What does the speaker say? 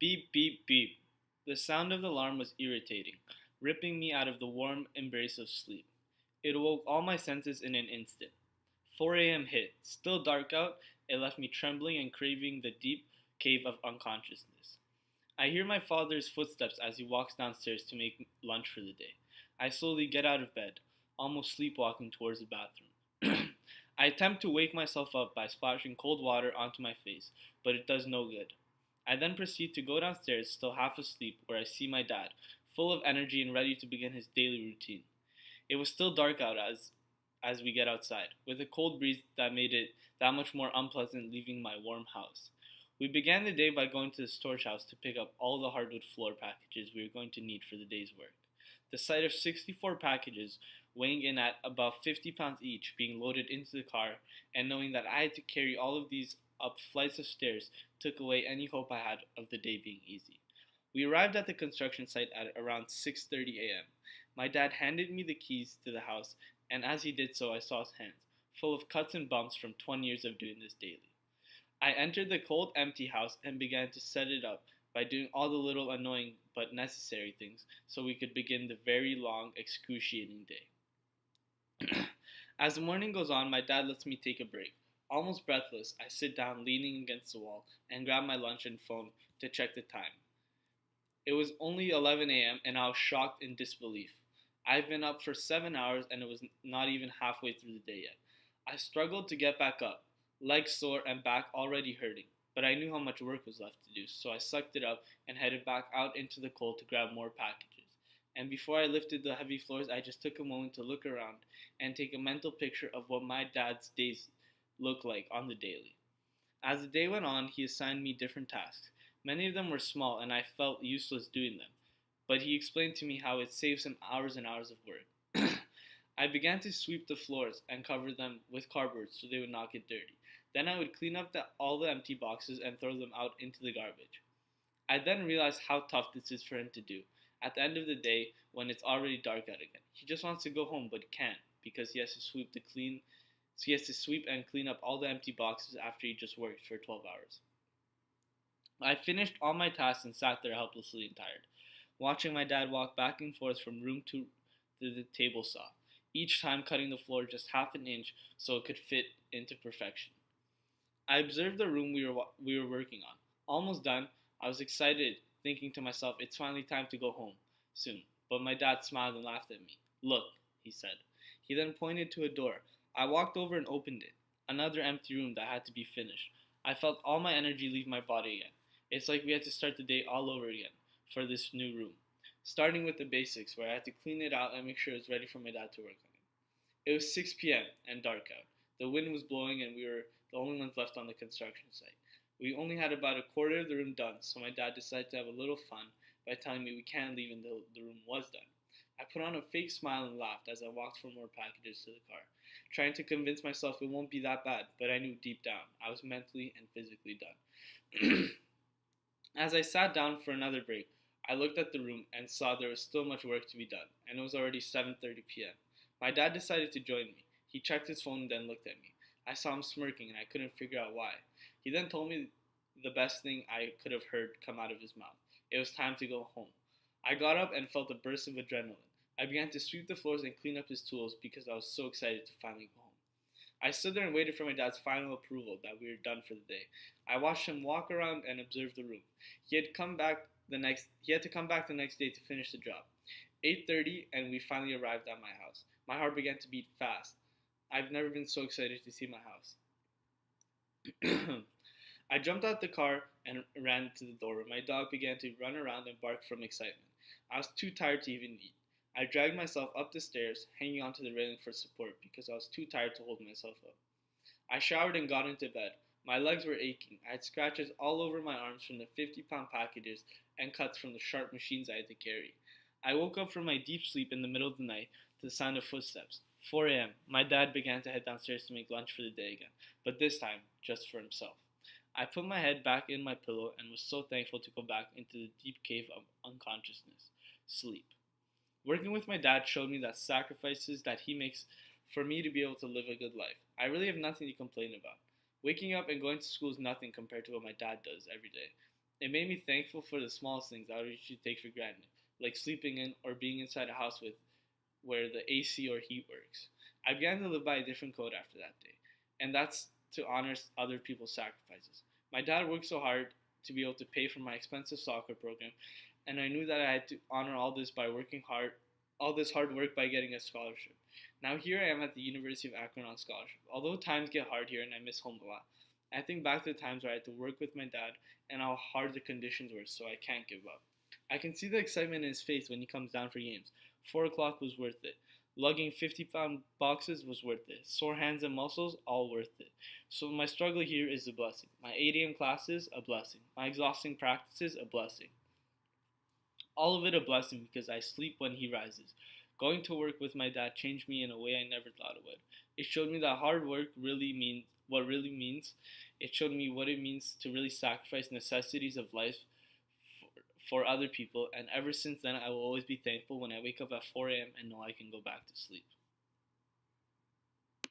Beep, beep, beep. The sound of the alarm was irritating, ripping me out of the warm embrace of sleep. It awoke all my senses in an instant. 4 a.m. hit. Still dark out, it left me trembling and craving the deep cave of unconsciousness. I hear my father's footsteps as he walks downstairs to make lunch for the day. I slowly get out of bed, almost sleepwalking towards the bathroom. I attempt to wake myself up by splashing cold water onto my face, but it does no good. I then proceed to go downstairs, still half asleep, where I see my dad, full of energy and ready to begin his daily routine. It was still dark out as we get outside, with a cold breeze that made it that much more unpleasant leaving my warm house. We began the day by going to the storage house to pick up all the hardwood floor packages we were going to need for the day's work. The sight of 64 packages weighing in at about 50 pounds each being loaded into the car, and knowing that I had to carry all of these up flights of stairs took away any hope I had of the day being easy. We arrived at the construction site at around 6:30 a.m. My dad handed me the keys to the house, and as he did so, I saw his hands, full of cuts and bumps from 20 years of doing this daily. I entered the cold, empty house and began to set it up by doing all the little annoying but necessary things so we could begin the very long, excruciating day. As the morning goes on, my dad lets me take a break. Almost breathless, I sit down leaning against the wall and grab my lunch and phone to check the time. It was only 11 a.m. and I was shocked in disbelief. I've been up for 7 hours and it was not even halfway through the day yet. I struggled to get back up, legs sore and back already hurting, but I knew how much work was left to do, so I sucked it up and headed back out into the cold to grab more packages. And before I lifted the heavy floors, I just took a moment to look around and take a mental picture of what my dad's days look like on the daily. As the day went on, he assigned me different tasks. Many of them were small and I felt useless doing them, but he explained to me how it saves him hours and hours of work. I began to sweep the floors and cover them with cardboard so they would not get dirty. Then I would clean up all the empty boxes and throw them out into the garbage. I then realized how tough this is for him to do at the end of the day when it's already dark out again. He just wants to go home but can't because he has to sweep and clean up all the empty boxes after he just worked for 12 hours. I finished all my tasks and sat there helplessly and tired, watching my dad walk back and forth from room to the table saw, each time cutting the floor just half an inch so it could fit into perfection. I observed the room we were working on. Almost done, I was excited, thinking to myself, it's finally time to go home soon. But my dad smiled and laughed at me. Look, he said. He then pointed to a door. I walked over and opened it. Another empty room that had to be finished. I felt all my energy leave my body again. It's like we had to start the day all over again for this new room. Starting with the basics, where I had to clean it out and make sure it was ready for my dad to work on it. It was 6 p.m. and dark out. The wind was blowing and we were the only ones left on the construction site. We only had about a quarter of the room done, so my dad decided to have a little fun by telling me we can't leave until the room was done. I put on a fake smile and laughed as I walked for more packages to the car, trying to convince myself it won't be that bad, but I knew deep down I was mentally and physically done. As I sat down for another break, I looked at the room and saw there was still much work to be done, and it was already 7:30 p.m. My dad decided to join me. He checked his phone and then looked at me. I saw him smirking and I couldn't figure out why. He then told me the best thing I could have heard come out of his mouth. It was time to go home. I got up and felt a burst of adrenaline. I began to sweep the floors and clean up his tools because I was so excited to finally go home. I stood there and waited for my dad's final approval that we were done for the day. I watched him walk around and observe the room. He had to come back the next day to finish the job. 8:30 and we finally arrived at my house. My heart began to beat fast. I've never been so excited to see my house. I jumped out the car and ran to the door. My dog began to run around and bark from excitement. I was too tired to even eat. I dragged myself up the stairs, hanging onto the railing for support because I was too tired to hold myself up. I showered and got into bed. My legs were aching. I had scratches all over my arms from the 50-pound packages and cuts from the sharp machines I had to carry. I woke up from my deep sleep in the middle of the night to the sound of footsteps. 4 a.m. My dad began to head downstairs to make lunch for the day again, but this time just for himself. I put my head back in my pillow and was so thankful to go back into the deep cave of unconsciousness, sleep. Working with my dad showed me that sacrifices that he makes for me to be able to live a good life. I really have nothing to complain about. Waking up and going to school is nothing compared to what my dad does every day. It made me thankful for the smallest things I would usually take for granted, like sleeping in or being inside a house with where the AC or heat works. I began to live by a different code after that day, and that's to honor other people's sacrifices. My dad worked so hard to be able to pay for my expensive soccer program, and I knew that I had to honor all this hard work by getting a scholarship. Now here I am at the University of Akron on scholarship. Although times get hard here and I miss home a lot, I think back to the times where I had to work with my dad and how hard the conditions were, so I can't give up. I can see the excitement in his face when he comes down for games. 4 o'clock was worth it. Lugging 50-pound boxes was worth it. Sore hands and muscles, all worth it. So my struggle here is a blessing. My 8 a.m. classes, a blessing. My exhausting practices, a blessing. All of it a blessing because I sleep when he rises. Going to work with my dad changed me in a way I never thought it would. It showed me that hard work really means what really means. It showed me what it means to really sacrifice necessities of life for other people, and ever since then, I will always be thankful when I wake up at 4 a.m. and know I can go back to sleep.